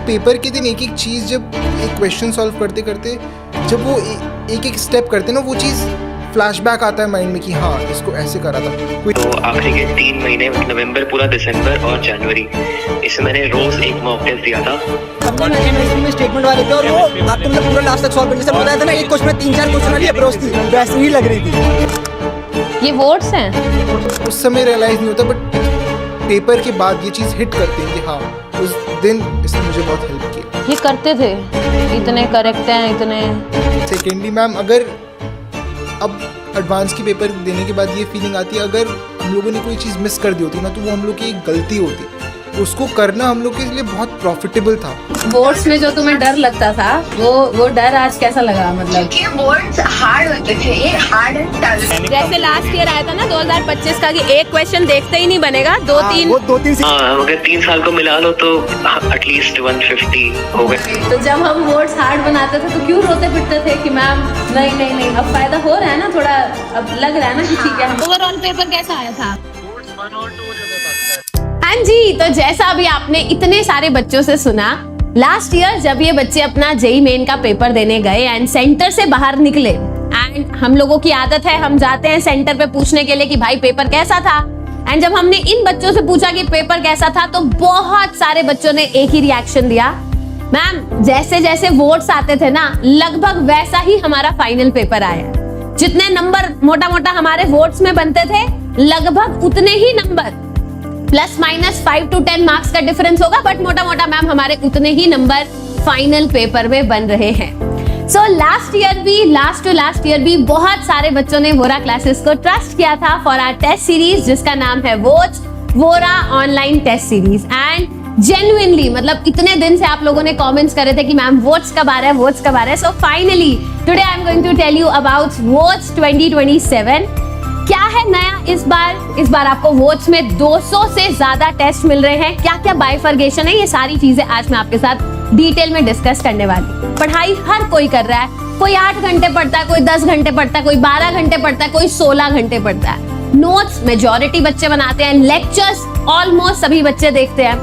Paper के दिन एक एक चीज़, जब एक क्वेश्चन सॉल्व करते करते जब वो एक एक स्टेप करते ना, वो चीज़ फ्लैशबैक आता है माइंड में कि हाँ इसको ऐसे करा था। तो आखिरी के 3 महीने नवंबर, पूरा दिसंबर और जनवरी, इसमें मैंने रोज एक मॉक टेस्ट दिया था। केमिस्ट्री में स्टेटमेंट वाले थे और वो आपको मतलब पूरा लास्ट तक सॉल्व करने से बताया था ना, एक क्वेश्चन में 3-4 क्वेश्चन वाली अप्रोच थी, वैसे ही लग रही थी। ये वोट्स हैं। उस समय रियलाइज नहीं होता, बट पेपर के बाद ये चीज़ हिट करती है कि हाँ उस दिन इसने मुझे बहुत हेल्प किया। ये करते थे, इतने करेक्ट हैं, इतने। सेकेंडली मैम, अगर अब एडवांस की पेपर देने के बाद ये फीलिंग आती है, अगर हम लोगों ने कोई चीज़ मिस कर दी होती ना, तो वो हम लोग की एक गलती होती। उसको करना हम लोग के लिए बहुत प्रॉफिटेबल था। बोर्ड्स में जो तुम्हें डर लगता था, वो डर आज कैसा लगा? मतलब क्योंकि बोर्ड्स हार्ड होते थे, ये हार्ड एंड टफ। जैसे लास्ट ईयर आया था ना 2025 का, कि एक क्वेश्चन देखते ही नहीं बनेगा, 2-3। हाँ, अगर 3 साल को मिला लो तो एटलीस्ट 150 हो गए। तो जब हम बोर्ड्स हार्ड बनाते थे तो क्यों रोते पिटते थे कि मैम नहीं अब फायदा हो रहा है ना, थोड़ा अब लग रहा है ना कि ठीक है। ओवरऑल पेपर कैसा आया था? हाँ जी, तो जैसा अभी आपने इतने सारे बच्चों से सुना, लास्ट ईयर जब ये बच्चे अपना जेईई मेन का पेपर देने गए एंड सेंटर से बाहर निकले, एंड हम लोगों की आदत है हम जाते हैं सेंटर पे पूछने के लिए कि भाई पेपर कैसा था, एंड जब हमने इन बच्चों से पूछा कि पेपर कैसा था, तो बहुत सारे बच्चों ने एक ही रिएक्शन दिया, मैम जैसे जैसे वोट्स आते थे ना, लगभग वैसा ही हमारा फाइनल पेपर आया। जितने नंबर मोटा मोटा हमारे वोट्स में बनते थे, लगभग उतने ही नंबर, +- 5 to 10 मार्क्स का डिफरेंस होगा, बट मोटा मोटा मैम हमारे उतने ही नंबर फाइनल पेपर में बन रहे हैं। सो लास्ट ईयर भी बहुत सारे बच्चों ने वोरा क्लासेस को ट्रस्ट किया था फॉर आवर टेस्ट सीरीज, जिसका नाम है Vora online test series. And genuinely, मतलब इतने दिन से आप लोगों ने कमेंट्स करे थे कि मैम वोट्स कब आ रहा है। So finally today I am going to tell you about VOTS 2027। क्या है नया इस बार आपको वोट्स में 200 से ज्यादा टेस्ट मिल रहे हैं। क्या क्या बाइफर्गेशन है, ये सारी चीजें आज मैं आपके साथ डिटेल में डिस्कस करने वाली। पढ़ाई हर कोई कर रहा है, कोई 8 घंटे पढ़ता है, कोई 10 घंटे पढ़ता है, कोई 12 घंटे पढ़ता है, कोई 16 घंटे पढ़ता है। नोट्स मेजॉरिटी बच्चे बनाते हैं, लेक्चर्स ऑलमोस्ट सभी बच्चे देखते हैं।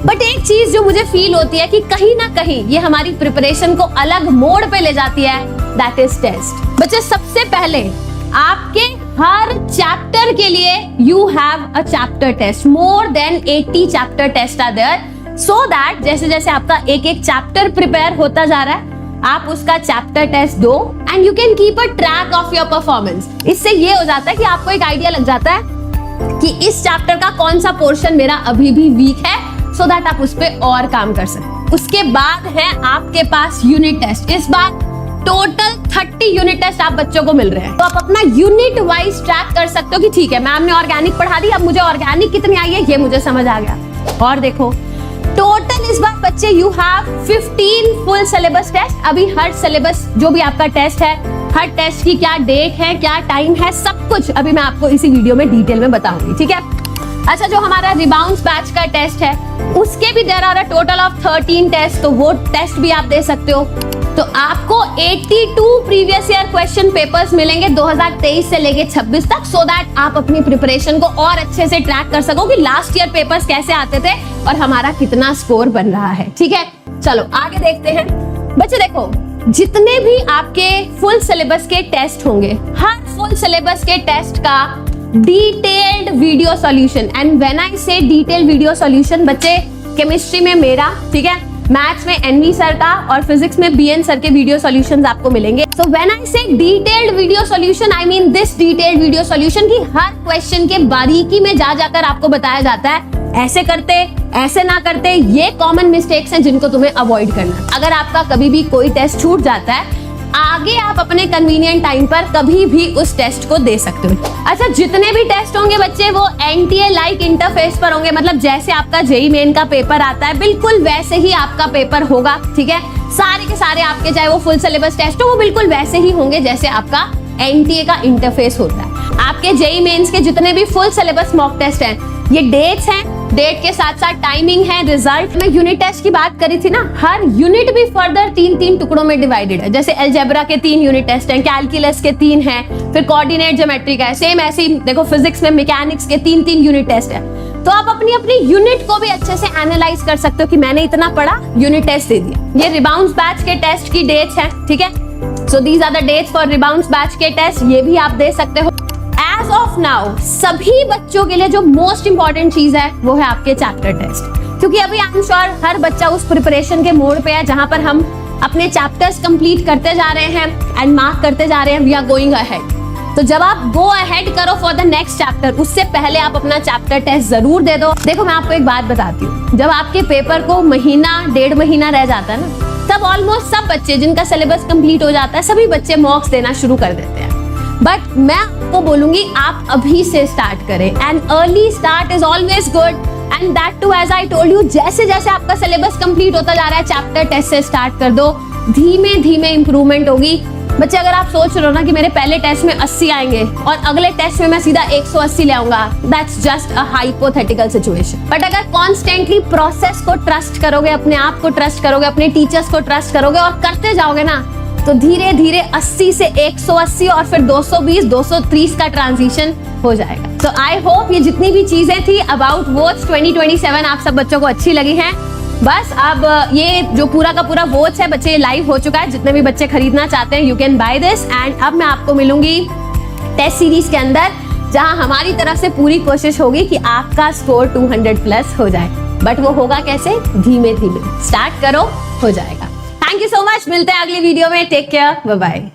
बट एक चीज जो मुझे फील होती है कि कहीं ना कहीं ये हमारी प्रिपरेशन को अलग मोड़ पे ले जाती है, दैट इज टेस्ट। बच्चे, सबसे पहले आपके हर चैप्टर के लिए you have a chapter test. More than 80 chapter test are there, so that जैसे जैसे आपका एक एक चैप्टर प्रिपेयर होता जा रहा है, आप उसका चैप्टर टेस्ट दो and you can keep a track of your performance. इससे ये हो जाता है कि आपको एक आइडिया लग जाता है कि इस चैप्टर का कौन सा पोर्शन मेरा अभी भी वीक है, सो दैट आप उस पर और काम कर सकते। उसके बाद है आपके पास यूनिट टेस्ट। इस बार टोटल 30 यूनिट टेस्ट आप बच्चों को मिल रहे हैं, तो आप अपना यूनिट वाइज ट्रैक कर सकते हो कि ठीक है मैम ने ऑर्गेनिक पढ़ा दी, अब मुझे ऑर्गेनिक कितनी आई है ये मुझे समझ आ गया। और देखो टोटल इस बार बच्चे you have 15 full syllabus test. अभी हर सिलेबस जो भी आपका टेस्ट है, हर टेस्ट की क्या डेट है, क्या टाइम है, सब कुछ अभी मैं आपको इसी वीडियो में डिटेल में बताऊंगी, ठीक है। अच्छा, जो हमारा रिबाउंस बैच का टेस्ट है, उसके भी there are a total of 13 test, तो वो टेस्ट भी आप दे सकते हो। तो आपको 82 प्रीवियस ईयर क्वेश्चन पेपर्स मिलेंगे 2023 से लेके 26 तक, सो दैट आप अपनी प्रिपरेशन को और अच्छे से ट्रैक कर सको कि लास्ट ईयर पेपर्स कैसे आते थे और हमारा कितना स्कोर बन रहा है, ठीक है। चलो आगे देखते हैं। बच्चे देखो, जितने भी आपके फुल सिलेबस के टेस्ट होंगे, हर फुल सिलेबस के टेस्ट का detailed video solution, and when I से डिटेल्ड वीडियो सॉल्यूशन, बच्चे केमिस्ट्री में मेरा, ठीक है, मैथ्स में एनवी सर का और फिजिक्स में बीएन सर के वीडियो सॉल्यूशंस आपको मिलेंगे। सो व्हेन आई से detailed video solution, I mean this detailed video solution की हर क्वेश्चन के बारीकी में जा जाकर आपको बताया जाता है, ऐसे करते ऐसे ना करते, ये कॉमन मिस्टेक्स हैं जिनको तुम्हें अवॉइड करना है। अगर आपका कभी भी कोई टेस्ट छूट जाता है, आगे आप अपने कन्वीनियंट टाइम पर कभी भी उस टेस्ट को दे सकते हो। अच्छा, जितने भी टेस्ट होंगे बच्चे, वो एनटीए लाइक इंटरफेस पर होंगे, मतलब जैसे आपका जेईई मेन का पेपर आता है बिल्कुल वैसे ही आपका पेपर होगा, ठीक है। सारे के सारे आपके, चाहे वो फुल सिलेबस टेस्ट हो, वो बिल्कुल वैसे ही होंगे जैसे आपका एनटीए का इंटरफेस होता है। आपके जेईई मेंस के जितने भी फुल सिलेबस मॉक टेस्ट हैं, ये डेट्स हैं, डेट के साथ साथ टाइमिंग है, रिजल्ट। मैं यूनिट टेस्ट की बात करी थी ना, हर यूनिट भी फर्दर 3-3 टुकड़ों में डिवाइडेड है। जैसे अलजेब्रा के 3 यूनिट टेस्ट हैं, कैलकुलस के 3 हैं, फिर कोऑर्डिनेट ज्योमेट्री का है, सेम ऐसे ही देखो फिजिक्स में मैकेनिक्स के 3-3 यूनिट टेस्ट है। तो आप अपनी अपनी यूनिट को भी अच्छे से एनालाइज कर सकते हो कि मैंने इतना पढ़ा, यूनिट टेस्ट दे दिया। ये रिबाउंड्स बैच के टेस्ट की डेट्स हैं, ठीक है। So these are the dates for rebounds batch के टेस्ट, ये भी आप दे सकते हो। एज ऑफ नाउ सभी बच्चों के लिए जो मोस्ट इंपॉर्टेंट चीज है वो है आपके चैप्टर टेस्ट, क्योंकि अभी आई एम श्योर हर बच्चा उस प्रिपरेशन के मोड पे है जहां पर हम अपने चैप्टर्स कंप्लीट करते जा रहे हैं एंड मार्क करते जा रहे हैं, वी आर गोइंग अहेड। तो जब आप गो अहेड करो फॉर द नेक्स्ट चैप्टर, उससे पहले आप अपना चैप्टर टेस्ट जरूर दे दो। देखो मैं आपको एक बात बताती हूँ, जब आपके पेपर को महीना 1.5 महीना रह जाता है ना, तब ऑलमोस्ट सब बच्चे जिनका सिलेबस कंप्लीट हो जाता है, सभी बच्चे मॉक्स देना शुरू कर देते हैं। बट मैं आपको बोलूंगी आप अभी से स्टार्ट करें, and early start is always good, and that too as I told you, जैसे जैसे आपका सिलेबस कंप्लीट होता जा रहा है चैप्टर टेस्ट से स्टार्ट कर दो, धीमे धीमे इंप्रूवमेंट होगी। बच्चे अगर आप सोच रहे हो ना कि मेरे पहले टेस्ट में 80 आएंगे और अगले टेस्ट में मैं सीधा 180 ले आऊंगा, that's just a hypothetical situation. But अगर कॉन्स्टेंटली प्रोसेस को ट्रस्ट करोगे, अपने आप को ट्रस्ट करोगे, अपने टीचर्स को ट्रस्ट करोगे और करते जाओगे ना, तो धीरे धीरे 80 से 180 और फिर 220, 230 का ट्रांजिशन हो जाएगा। तो आई होप ये जितनी भी चीजें थी अबाउट वोट्स 2027 आप सब बच्चों को अच्छी लगी हैं। बस अब ये जो पूरा का पूरा वोट्स है बच्चे, लाइव हो चुका है। जितने भी बच्चे खरीदना चाहते हैं you can by this, and अब मैं आपको मिलूंगी टेस्ट सीरीज के अंदर, जहां हमारी तरफ से पूरी कोशिश होगी कि आपका स्कोर 200 प्लस हो जाए। बट वो होगा कैसे? धीमे धीमे स्टार्ट करो, हो जाएगा। थैंक यू सो मच, मिलते हैं अगली वीडियो में। Take care, bye bye.